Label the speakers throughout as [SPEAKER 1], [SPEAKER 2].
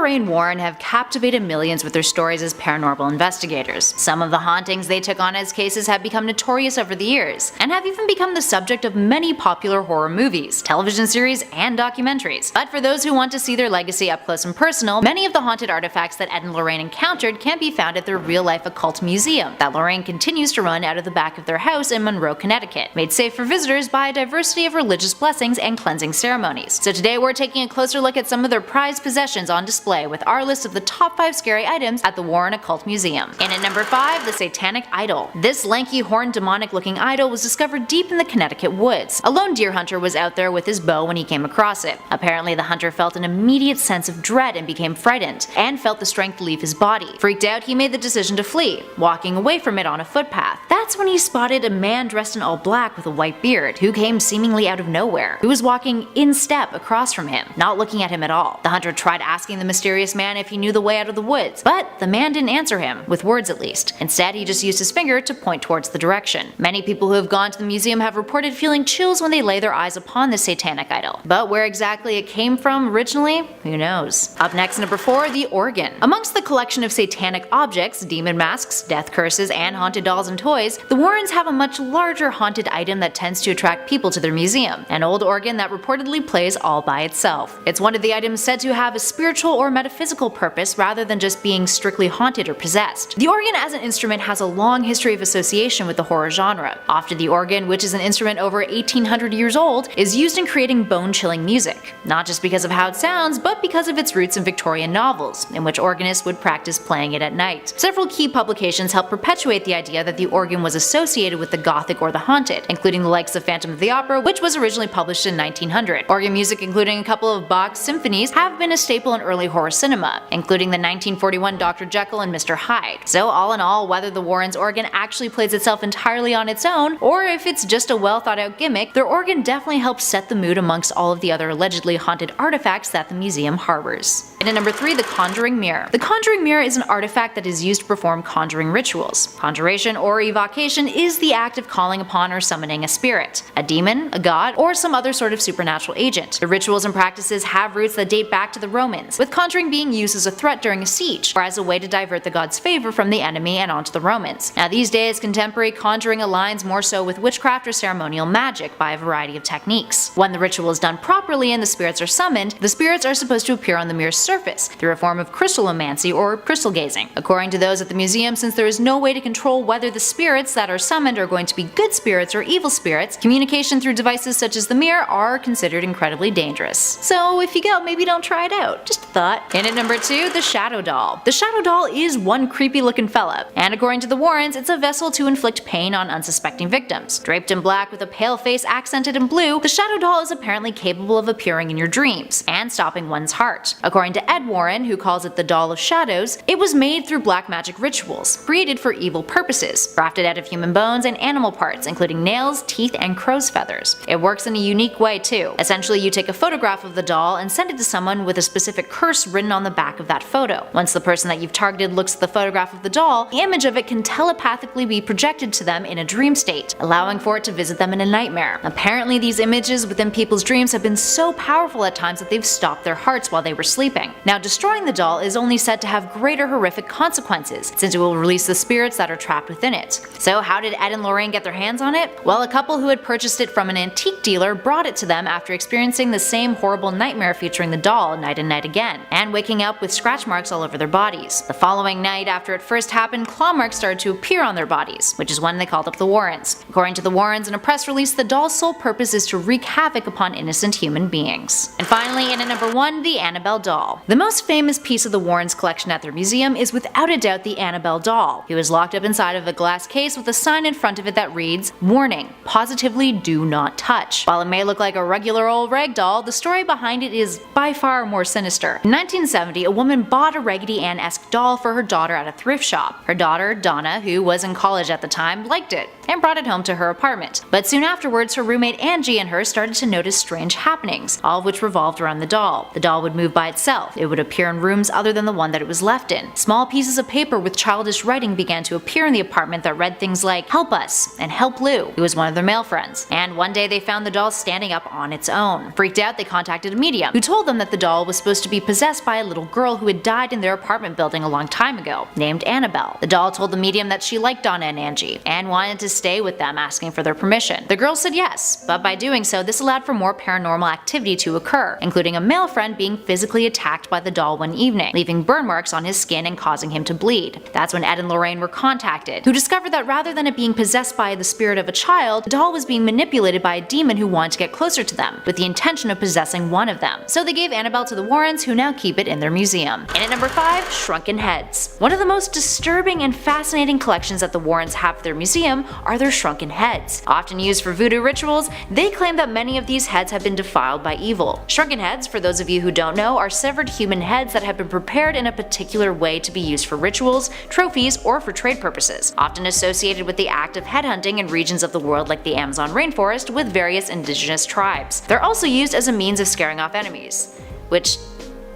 [SPEAKER 1] Lorraine Warren have captivated millions with their stories as paranormal investigators. Some of the hauntings they took on as cases have become notorious over the years, and have even become the subject of many popular horror movies, television series, and documentaries. But for those who want to see their legacy up close and personal, many of the haunted artifacts that Ed and Lorraine encountered can be found at their real-life occult museum that Lorraine continues to run out of the back of their house in Monroe, Connecticut, made safe for visitors by a diversity of religious blessings and cleansing ceremonies. So today we're taking a closer look at some of their prized possessions on display with our list of the top 5 scary items at the Warren Occult Museum. And at number 5, the Satanic Idol. This lanky, horned, demonic-looking idol was discovered deep in the Connecticut woods. A lone deer hunter was out there with his bow when he came across it. Apparently, the hunter felt an immediate sense of dread and became frightened, and felt the strength leave his body. Freaked out, he made the decision to flee, walking away from it on a footpath. That's when he spotted a man dressed in all black with a white beard, who came seemingly out of nowhere, who was walking in step across from him, not looking at him at all. The hunter tried asking the mysterious man if he knew the way out of the woods, but the man didn't answer him, with words at least. Instead, he just used his finger to point towards the direction. Many people who have gone to the museum have reported feeling chills when they lay their eyes upon the Satanic Idol. But where exactly it came from originally, who knows? Up next, number 4, the organ. Amongst the collection of satanic objects, demon masks, death curses, and haunted dolls and toys, the Warrens have a much larger haunted item that tends to attract people to their museum, an old organ that reportedly plays all by itself. It's one of the items said to have a spiritual or metaphysical purpose rather than just being strictly haunted or possessed. The organ as an instrument has a long history of association with the horror genre. Often the organ, which is an instrument over 1800 years old, is used in creating bone-chilling music, not just because of how it sounds, but because of its roots in Victorian novels, in which organists would practice playing it at night. Several key publications help perpetuate the idea that the organ was associated with the Gothic or the haunted, including the likes of Phantom of the Opera, which was originally published in 1900. Organ music, including a couple of Bach's symphonies, have been a staple in early horror cinema, including the 1941 Dr. Jekyll and Mr. Hyde. So all in all, whether the Warrens' organ actually plays itself entirely on its own, or if it's just a well thought out gimmick, their organ definitely helps set the mood amongst all of the other allegedly haunted artifacts that the museum harbors. And at number 3, the Conjuring Mirror. The Conjuring Mirror is an artifact that is used to perform conjuring rituals. Conjuration or evocation is the act of calling upon or summoning a spirit, a demon, a god, or some other sort of supernatural agent. The rituals and practices have roots that date back to the Romans, with conjuring being used as a threat during a siege, or as a way to divert the god's favor from the enemy and onto the Romans. Now these days, contemporary conjuring aligns more so with witchcraft or ceremonial magic by a variety of techniques. When the ritual is done properly and the spirits are summoned, the spirits are supposed to appear on the mirror's surface through a form of crystallomancy or crystal gazing. According to those at the museum, since there is no way to control whether the spirits that are summoned are going to be good spirits or evil spirits, communication through devices such as the mirror are considered incredibly dangerous. So if you go, maybe don't try it out. Just a thought. And at number 2, the Shadow Doll. The Shadow Doll is one creepy looking fella, and according to the Warrens, it's a vessel to inflict pain on unsuspecting victims. Draped in black with a pale face accented in blue, the Shadow Doll is apparently capable of appearing in your dreams and stopping one's heart. According to Ed Warren, who calls it the Doll of Shadows, it was made through black magic rituals, created for evil purposes, crafted out of human bones and animal parts, including nails, teeth, and crow's feathers. It works in a unique way too. Essentially, you take a photograph of the doll and send it to someone with a specific curse written on the back of that photo. Once the person that you've targeted looks at the photograph of the doll, the image of it can telepathically be projected to them in a dream state, allowing for it to visit them in a nightmare. Apparently, these images within people's dreams have been so powerful at times that they've stopped their hearts while they were sleeping. Now, destroying the doll is only said to have greater horrific consequences, since it will release the spirits that are trapped within it. So how did Ed and Lorraine get their hands on it? Well, a couple who had purchased it from an antique dealer brought it to them after experiencing the same horrible nightmare featuring the doll night and night again, and waking up with scratch marks all over their bodies. The following night after it first happened, claw marks started to appear on their bodies, which is when they called up the Warrens. According to the Warrens in a press release, the doll's sole purpose is to wreak havoc upon innocent human beings. And finally, in at number 1, the Annabelle Doll. The most famous piece of the Warrens' collection at their museum is without a doubt the Annabelle Doll. It was locked up inside of a glass case with a sign in front of it that reads, "Warning, positively do not touch." While it may look like a regular old rag doll, the story behind it is by far more sinister. In 1970, a woman bought a Raggedy Ann-esque doll for her daughter at a thrift shop. Her daughter, Donna, who was in college at the time, liked it and brought it home to her apartment. But soon afterwards, her roommate Angie and her started to notice strange happenings, all of which revolved around the doll. The doll would move by itself. It would appear in rooms other than the one that it was left in. Small pieces of paper with childish writing began to appear in the apartment that read things like "Help us" and "Help Lou," who was one of their male friends. And one day they found the doll standing up on its own. Freaked out, they contacted a medium, who told them that the doll was supposed to be possessed possessed by a little girl who had died in their apartment building a long time ago, named Annabelle. The doll told the medium that she liked Donna and Angie, and wanted to stay with them, asking for their permission. The girl said yes, but by doing so, this allowed for more paranormal activity to occur, including a male friend being physically attacked by the doll one evening, leaving burn marks on his skin and causing him to bleed. That's when Ed and Lorraine were contacted, who discovered that rather than it being possessed by the spirit of a child, the doll was being manipulated by a demon who wanted to get closer to them, with the intention of possessing one of them. So they gave Annabelle to the Warrens, who now keep it in their museum. And at number 5, Shrunken Heads. One of the most disturbing and fascinating collections that the Warrens have for their museum are their shrunken heads. Often used for voodoo rituals, they claim that many of these heads have been defiled by evil. Shrunken heads, for those of you who don't know, are severed human heads that have been prepared in a particular way to be used for rituals, trophies, or for trade purposes, often associated with the act of headhunting in regions of the world like the Amazon rainforest with various indigenous tribes. They're also used as a means of scaring off enemies. Which,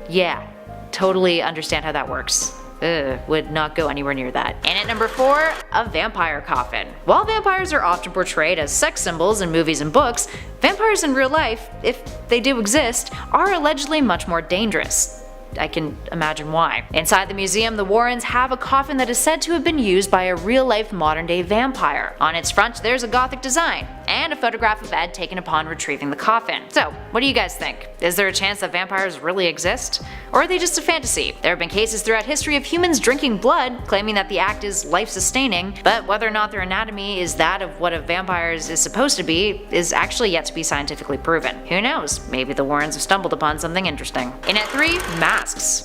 [SPEAKER 1] yeah, totally understand how that works. Would not go anywhere near that. And at number 4, a vampire coffin. While vampires are often portrayed as sex symbols in movies and books, vampires in real life, if they do exist, are allegedly much more dangerous. I can imagine why. Inside the museum, the Warrens have a coffin that is said to have been used by a real-life modern-day vampire. On its front, there's a gothic design, and a photograph of Ed taken upon retrieving the coffin. So, what do you guys think? Is there a chance that vampires really exist? Or are they just a fantasy? There have been cases throughout history of humans drinking blood, claiming that the act is life-sustaining, but whether or not their anatomy is that of what a vampire is supposed to be is actually yet to be scientifically proven. Who knows? Maybe the Warrens have stumbled upon something interesting. And at 3, masks.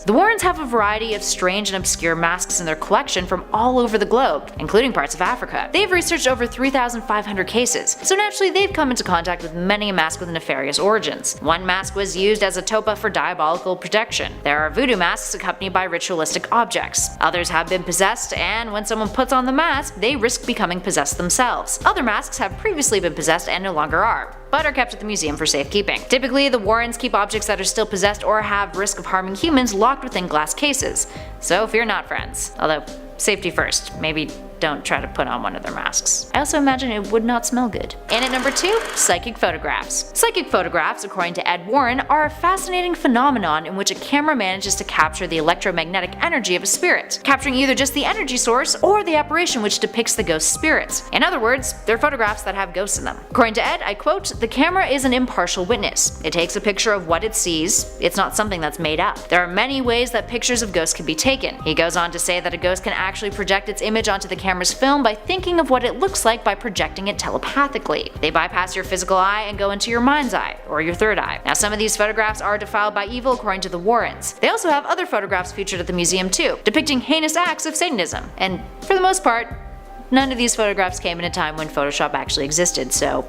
[SPEAKER 1] The Warrens have a variety of strange and obscure masks in their collection from all over the globe, including parts of Africa. They've researched over 3,500 cases, so naturally they've come into contact with many a mask with nefarious origins. One mask was used as a topa for diabolical protection. There are voodoo masks accompanied by ritualistic objects. Others have been possessed, and when someone puts on the mask, they risk becoming possessed themselves. Other masks have previously been possessed and no longer are, but are kept at the museum for safekeeping. Typically, the Warrens keep objects that are still possessed or have risk of harming humans locked within glass cases, so fear not, friends. Although, safety first, maybe don't try to put on one of their masks. I also imagine it would not smell good. And at number 2, psychic photographs. Psychic photographs, according to Ed Warren, are a fascinating phenomenon in which a camera manages to capture the electromagnetic energy of a spirit, capturing either just the energy source or the apparition which depicts the ghost's spirit. In other words, they're photographs that have ghosts in them. According to Ed, I quote, "The camera is an impartial witness. It takes a picture of what it sees. It's not something that's made up. There are many ways that pictures of ghosts can be taken." He goes on to say that a ghost can actually project its image onto the camera's film by thinking of what it looks like by projecting it telepathically. They bypass your physical eye and go into your mind's eye, or your third eye. Now, some of these photographs are defiled by evil according to the Warrens. They also have other photographs featured at the museum too, depicting heinous acts of Satanism. And for the most part, none of these photographs came in a time when Photoshop actually existed, so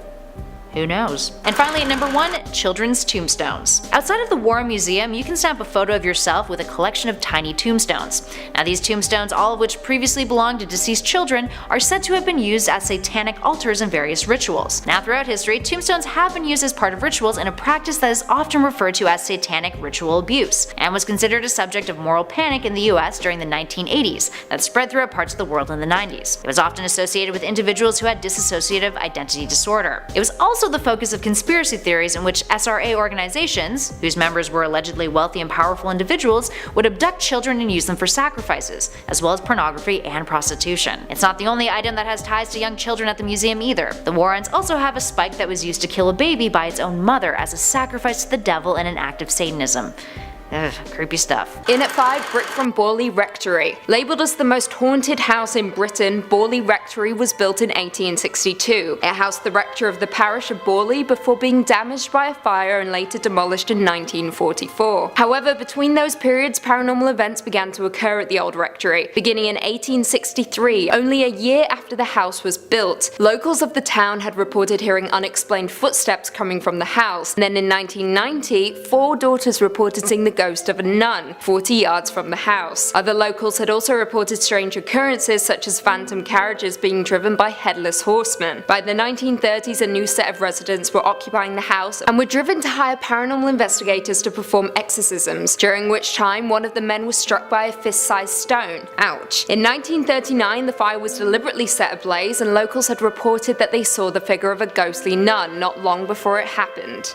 [SPEAKER 1] who knows? And finally, at number 1, children's tombstones. Outside of the Warren Museum, you can snap a photo of yourself with a collection of tiny tombstones. Now, these tombstones, all of which previously belonged to deceased children, are said to have been used as satanic altars in various rituals. Now, throughout history, tombstones have been used as part of rituals in a practice that is often referred to as satanic ritual abuse, and was considered a subject of moral panic in the US during the 1980s that spread throughout parts of the world in the 90s. It was often associated with individuals who had dissociative identity disorder. It was also the focus of conspiracy theories in which SRA organizations, whose members were allegedly wealthy and powerful individuals, would abduct children and use them for sacrifices, as well as pornography and prostitution. It's not the only item that has ties to young children at the museum either. The Warrens also have a spike that was used to kill a baby by its own mother as a sacrifice to the devil in an act of Satanism. Ugh, creepy stuff.
[SPEAKER 2] In at 5, brick from Borley Rectory. Labelled as the most haunted house in Britain, Borley Rectory was built in 1862. It housed the rector of the parish of Borley before being damaged by a fire and later demolished in 1944. However, between those periods, paranormal events began to occur at the old rectory. Beginning in 1863, only a year after the house was built, locals of the town had reported hearing unexplained footsteps coming from the house. And then in 1990, 4 daughters reported seeing the ghost of a nun 40 yards from the house. Other locals had also reported strange occurrences such as phantom carriages being driven by headless horsemen. By the 1930s, a new set of residents were occupying the house and were driven to hire paranormal investigators to perform exorcisms, during which time one of the men was struck by a fist-sized stone. Ouch. In 1939, the fire was deliberately set ablaze and locals had reported that they saw the figure of a ghostly nun not long before it happened.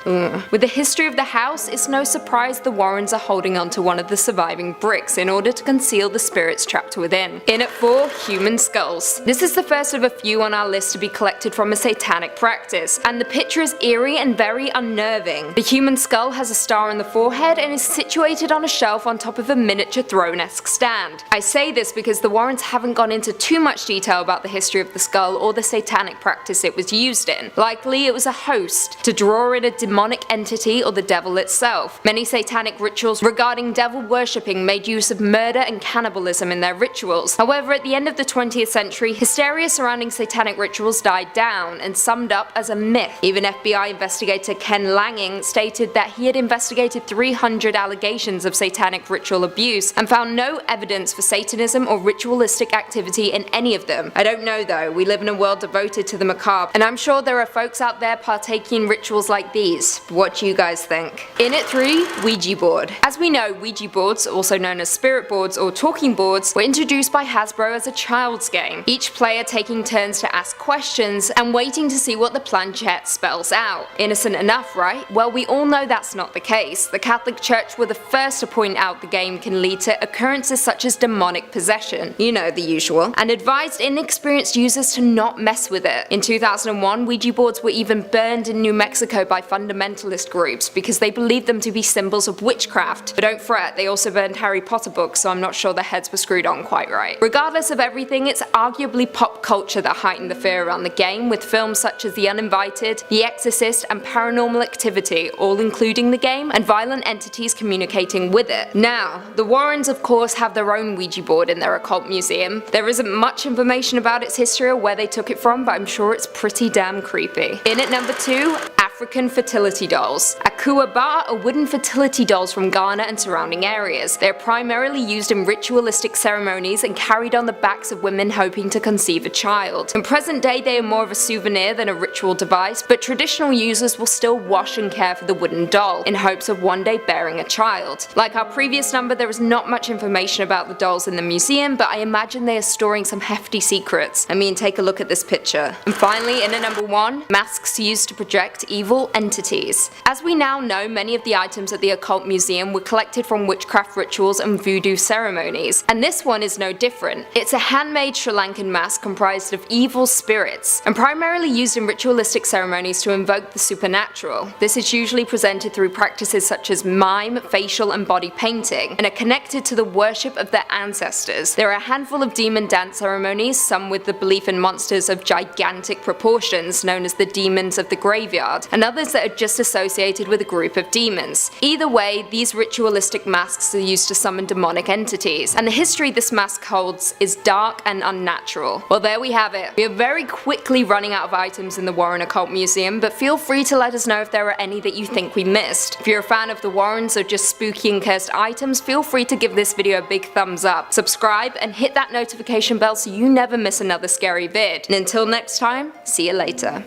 [SPEAKER 2] With the history of the house, it's no surprise the Warrens Warrens are holding onto one of the surviving bricks in order to conceal the spirits trapped within. In at 4, human skulls. This is the first of a few on our list to be collected from a satanic practice, and the picture is eerie and very unnerving. The human skull has a star on the forehead and is situated on a shelf on top of a miniature throne-esque stand. I say this because the Warrens haven't gone into too much detail about the history of the skull or the satanic practice it was used in. Likely it was a host to draw in a demonic entity or the devil itself. Many satanic rituals regarding devil worshipping made use of murder and cannibalism in their rituals. However, at the end of the 20th century, hysteria surrounding satanic rituals died down and summed up as a myth. Even FBI investigator Ken Lange stated that he had investigated 300 allegations of satanic ritual abuse and found no evidence for Satanism or ritualistic activity in any of them. I don't know though, we live in a world devoted to the macabre, and I'm sure there are folks out there partaking in rituals like these. What do you guys think? In at 3, Ouija Board. As we know, Ouija boards, also known as spirit boards or talking boards, were introduced by Hasbro as a child's game, each player taking turns to ask questions and waiting to see what the planchette spells out. Innocent enough, right? Well, we all know that's not the case. The Catholic Church were the first to point out the game can lead to occurrences such as demonic possession, you know, the usual, and advised inexperienced users to not mess with it. In 2001, Ouija boards were even burned in New Mexico by fundamentalist groups because they believed them to be symbols of witchcraft. But don't fret, they also burned Harry Potter books, so I'm not sure their heads were screwed on quite right. Regardless of everything, it's arguably pop culture that heightened the fear around the game, with films such as The Uninvited, The Exorcist, and Paranormal Activity all including the game, and violent entities communicating with it. Now, the Warrens of course have their own Ouija board in their occult museum. There isn't much information about its history or where they took it from, but I'm sure it's pretty damn creepy. In at number 2, African fertility dolls. Akuaba are wooden fertility dolls from Ghana and surrounding areas. They are primarily used in ritualistic ceremonies and carried on the backs of women hoping to conceive a child. In present day, they are more of a souvenir than a ritual device, but traditional users will still wash and care for the wooden doll in hopes of one day bearing a child. Like our previous number, there is not much information about the dolls in the museum, but I imagine they are storing some hefty secrets. I mean, take a look at this picture. And finally, in at number 1, masks used to project evil entities. As we now know, many of the items at the Occult Museum were collected from witchcraft rituals and voodoo ceremonies, and this one is no different. It's a handmade Sri Lankan mask comprised of evil spirits, and primarily used in ritualistic ceremonies to invoke the supernatural. This is usually presented through practices such as mime, facial, and body painting, and are connected to the worship of their ancestors. There are a handful of demon dance ceremonies, some with the belief in monsters of gigantic proportions known as the demons of the graveyard, and others that are just associated with a group of demons. Either way, these ritualistic masks are used to summon demonic entities, and the history this mask holds is dark and unnatural. Well, there we have it. We are very quickly running out of items in the Warren Occult Museum, but feel free to let us know if there are any that you think we missed. If you're a fan of the Warrens or just spooky and cursed items, feel free to give this video a big thumbs up, subscribe, and hit that notification bell so you never miss another scary vid. And until next time, see you later.